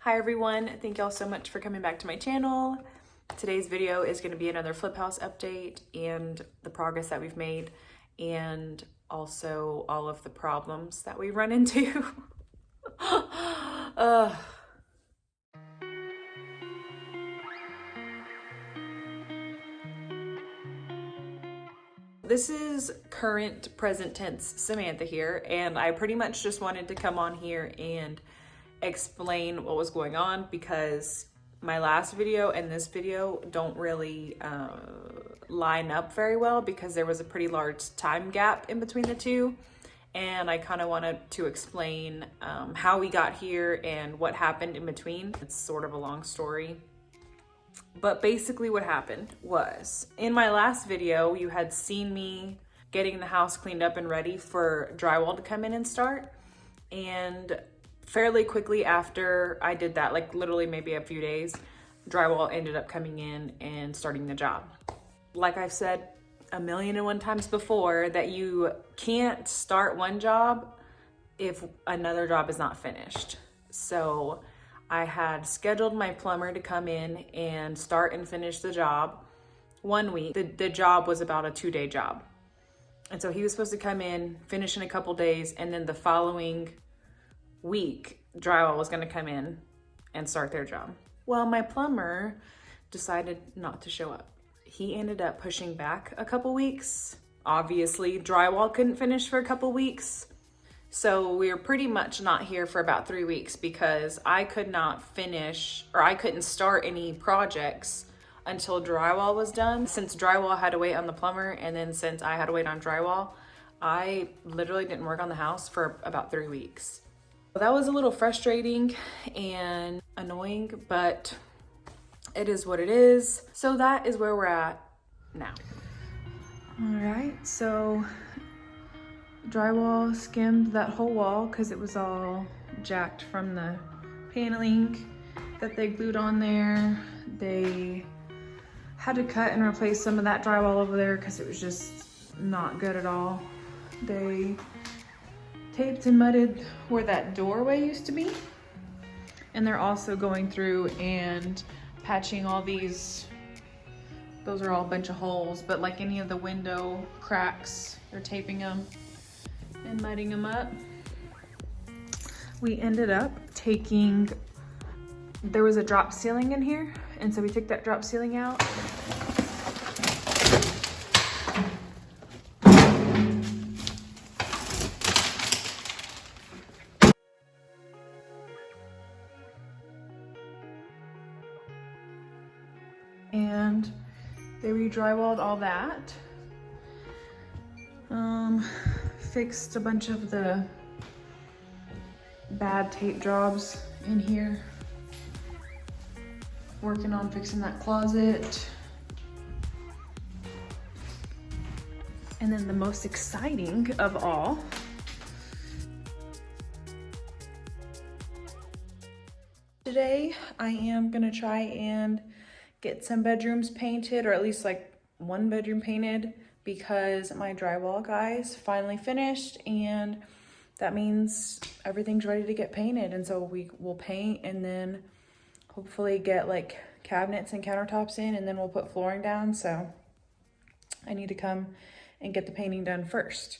Hi everyone, thank y'all so much for coming back to my channel. Today's video is going to be another flip house update and the progress that we've made and also all of the problems that we run into. This is current present tense Samantha here, and I pretty much just wanted to come on here and explain what was going on because my last video and this video don't really line up very well because there was a pretty large time gap in between the two, and I kind of wanted to explain how we got here and what happened in between. It's sort of a long story, but basically what happened was in my last video you had seen me getting the house cleaned up and ready for drywall to come in and start, and fairly quickly after I did that, like literally maybe a few days, drywall ended up coming in and starting the job. Like I've said a million and one times before, that you can't start one job if another job is not finished. So I had scheduled my plumber to come in and start and finish the job 1 week. The job was about a 2-day job. And so he was supposed to come in, finish in a couple days, and then the following week, drywall was gonna come in and start their job. Well, my plumber decided not to show up. He ended up pushing back a couple weeks. Obviously, drywall couldn't finish for a couple weeks. So we were pretty much not here for about 3 weeks because I could not finish, or I couldn't start any projects until drywall was done. Since drywall had to wait on the plumber, and then since I had to wait on drywall, I literally didn't work on the house for about 3 weeks. That was a little frustrating and annoying, but it is what it is. So that is where we're at now. All right, so drywall skimmed that whole wall because it was all jacked from the paneling that they glued on there. They had to cut and replace some of that drywall over there because it was just not good at all. They taped and mudded where that doorway used to be. And they're also going through and patching all these, those are all a bunch of holes, but like any of the window cracks, they're taping them and mudding them up. We ended up taking, there was a drop ceiling in here, and so we took that drop ceiling out. And they re-drywalled all that. Fixed a bunch of the bad tape jobs in here. Working on fixing that closet. And then the most exciting of all, today I am gonna try and get some bedrooms painted, or at least like one bedroom painted, because my drywall guys finally finished, and that means everything's ready to get painted. And so we will paint and then hopefully get like cabinets and countertops in, and then we'll put flooring down. So I need to come and get the painting done first.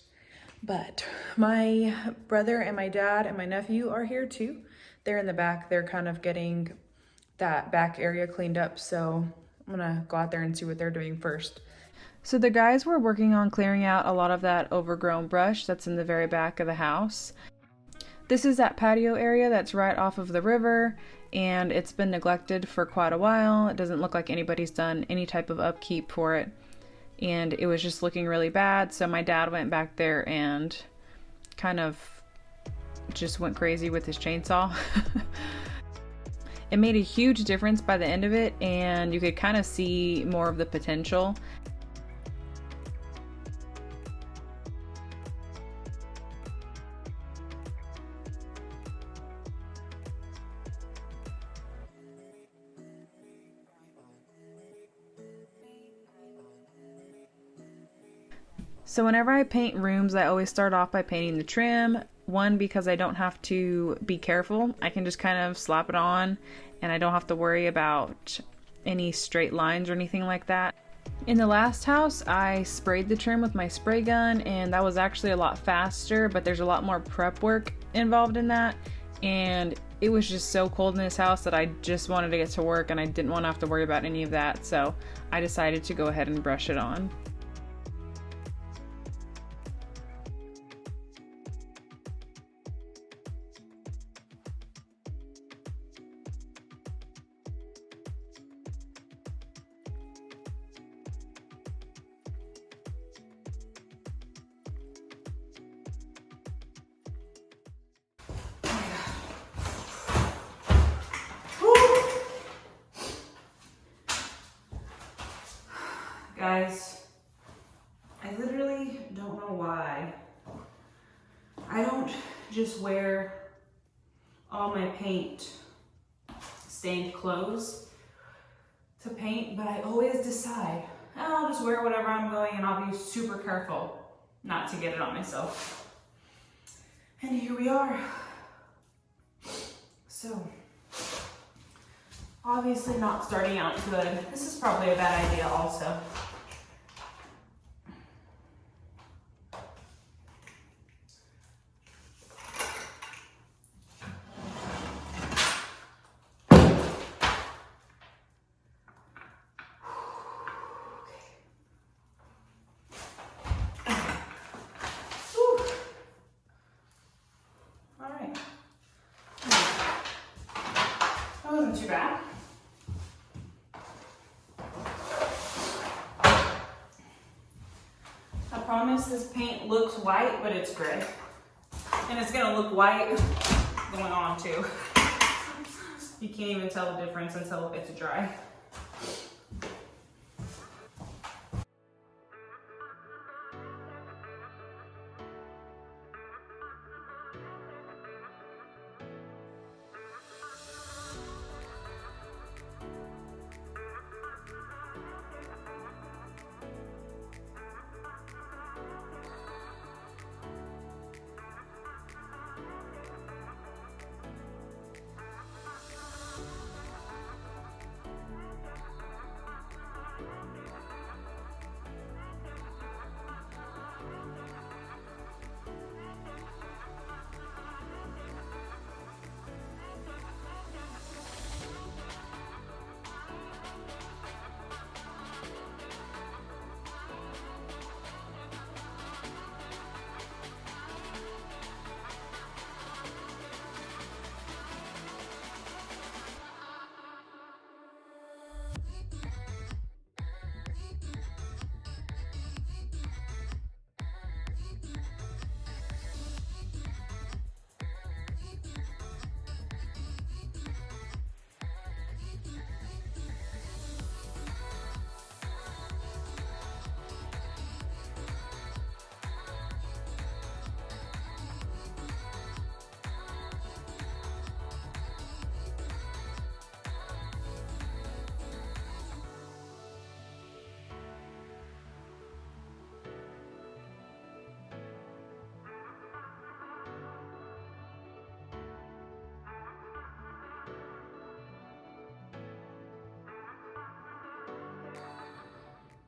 But my brother and my dad and my nephew are here too. They're in the back. They're kind of getting that back area cleaned up, so I'm gonna go out there and see what they're doing first. So the guys were working on clearing out a lot of that overgrown brush that's in the very back of the house. This is that patio area that's right off of the river, and it's been neglected for quite a while. It doesn't look like anybody's done any type of upkeep for it, and it was just looking really bad. So my dad went back there and kind of just went crazy with his chainsaw. It made a huge difference by the end of it, and you could kind of see more of the potential. So whenever I paint rooms, I always start off by painting the trim, One, because I don't have to be careful. I can just kind of slap it on and I don't have to worry about any straight lines or anything like that. In the last house, I sprayed the trim with my spray gun and that was actually a lot faster, but there's a lot more prep work involved in that. And it was just so cold in this house that I just wanted to get to work and I didn't want to have to worry about any of that. So I decided to go ahead and brush it on. Guys, I literally don't know why. I don't just wear all my paint stained clothes to paint, but I always decide, I'll just wear whatever I'm going and I'll be super careful not to get it on myself. And here we are. So, obviously not starting out good. This is probably a bad idea also. Wasn't too bad. I promise this paint looks white, but it's gray. And it's gonna look white going on too. You can't even tell the difference until it's dry.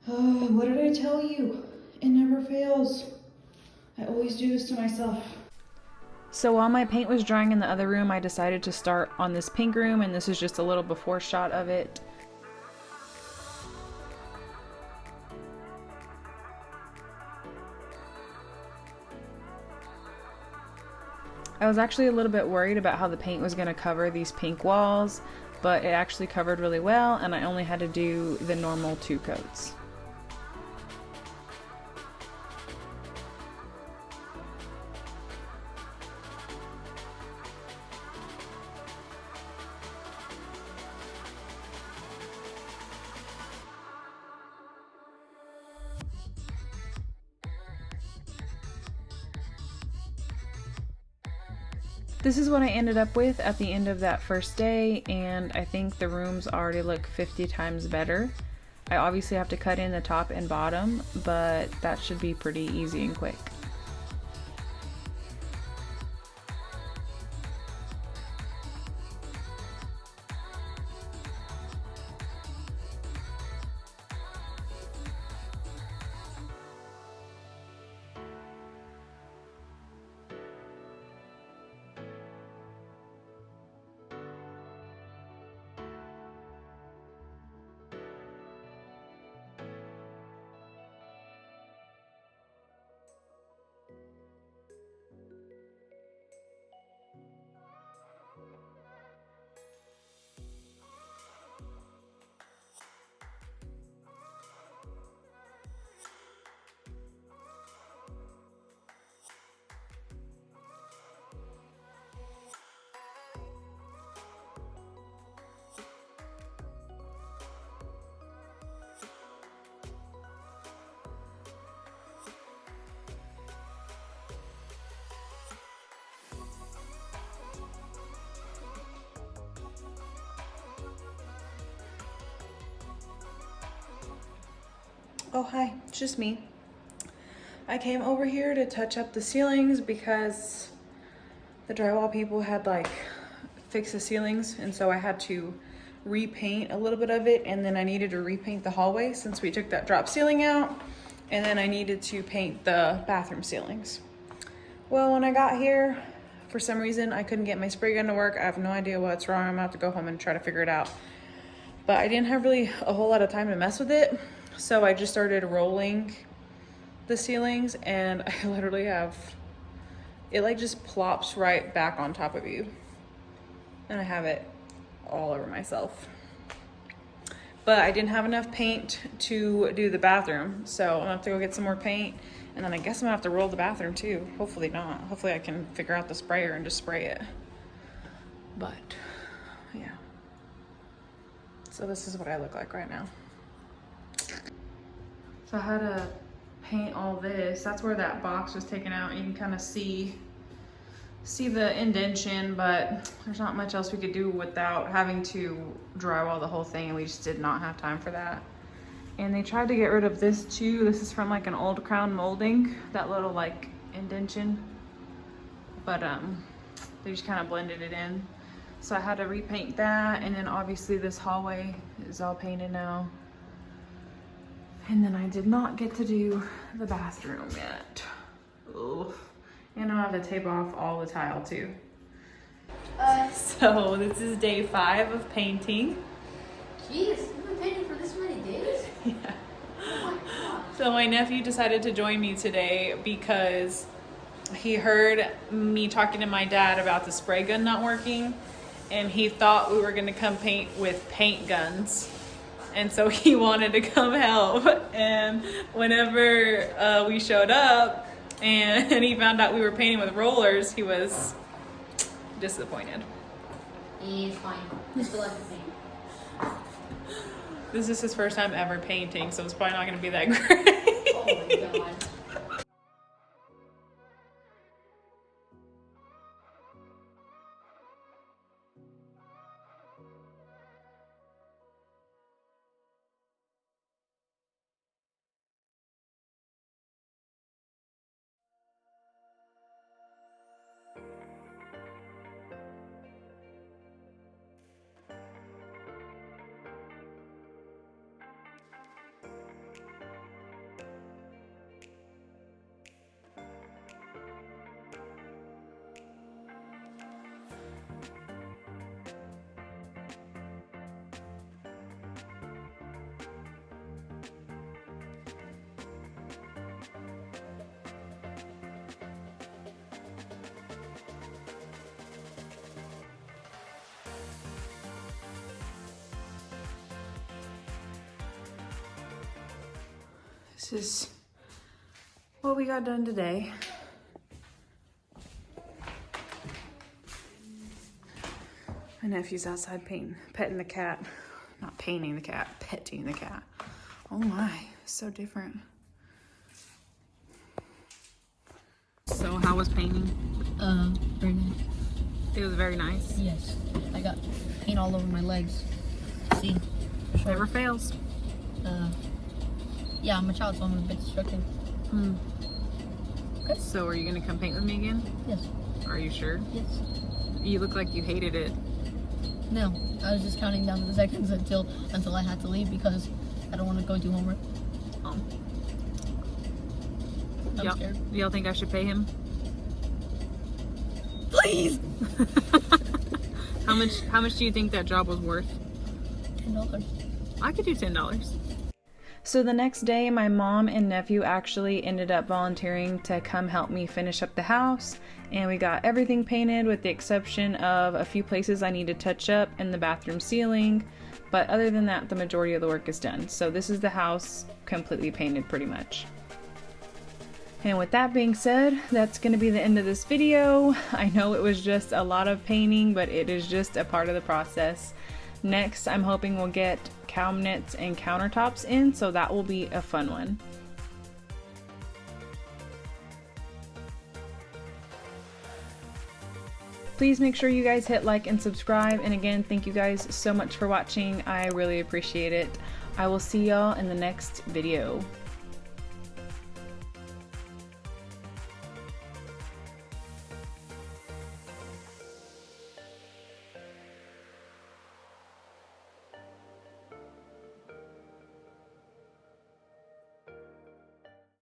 What did I tell you? It never fails. I always do this to myself. So while my paint was drying in the other room, I decided to start on this pink room, and this is just a little before shot of it. I was actually a little bit worried about how the paint was going to cover these pink walls, but it actually covered really well, and I only had to do the normal 2 coats. This is what I ended up with at the end of that first day, and I think the rooms already look 50 times better. I obviously have to cut in the top and bottom, but that should be pretty easy and quick. Oh, hi, it's just me. I came over here to touch up the ceilings because the drywall people had like fixed the ceilings, and so I had to repaint a little bit of it, and then I needed to repaint the hallway since we took that drop ceiling out, and then I needed to paint the bathroom ceilings. Well, when I got here, for some reason I couldn't get my spray gun to work. I have no idea what's wrong. I'm gonna have to go home and try to figure it out. But I didn't have really a whole lot of time to mess with it, so I just started rolling the ceilings, and I literally have, it like just plops right back on top of you. And I have it all over myself. But I didn't have enough paint to do the bathroom, so I'm gonna have to go get some more paint, and then I guess I'm gonna have to roll the bathroom too. Hopefully not. Hopefully I can figure out the sprayer and just spray it. But yeah. So this is what I look like right now. So I had to paint all this. That's where that box was taken out. You can kind of see the indentation, but there's not much else we could do without having to drywall the whole thing, and we just did not have time for that. And they tried to get rid of this too. This is from like an old crown molding, that little like indentation, but they just kind of blended it in. So I had to repaint that, and then obviously this hallway is all painted now. And then I did not get to do the bathroom yet. Ugh. And I'll have to tape off all the tile too. So this is day 5 of painting. Jeez, you've been painting for this many days? Yeah. Oh my gosh. So my nephew decided to join me today because he heard me talking to my dad about the spray gun not working, and he thought we were gonna come paint with paint guns. And so he wanted to come help. And whenever we showed up and he found out we were painting with rollers, he was disappointed. He's fine. He still likes to paint. This is his first time ever painting, so it's probably not gonna be that great. Oh my god. This is what we got done today. My nephew's outside petting the cat. Not painting the cat, petting the cat. Oh my, so different. So how was painting? Very nice. It was very nice. Yes. I got paint all over my legs. See? Sure. Never fails. Yeah, I'm a child, so I'm a bit distracted. Okay. So are you gonna come paint with me again? Yes. Are you sure? Yes. You look like you hated it. No, I was just counting down the seconds until I had to leave because I don't want to go do homework. I'm scared. Y'all think I should pay him? Please! How much do you think that job was worth? $10. I could do $10. So the next day, my mom and nephew actually ended up volunteering to come help me finish up the house, and we got everything painted with the exception of a few places I need to touch up and the bathroom ceiling, but other than that, the majority of the work is done. So this is the house completely painted pretty much. And with that being said, that's going to be the end of this video. I know it was just a lot of painting, but it is just a part of the process. Next, I'm hoping we'll get cabinets and countertops in, so that will be a fun one. Please make sure you guys hit like and subscribe, and again, thank you guys so much for watching. I really appreciate it. I will see y'all in the next video.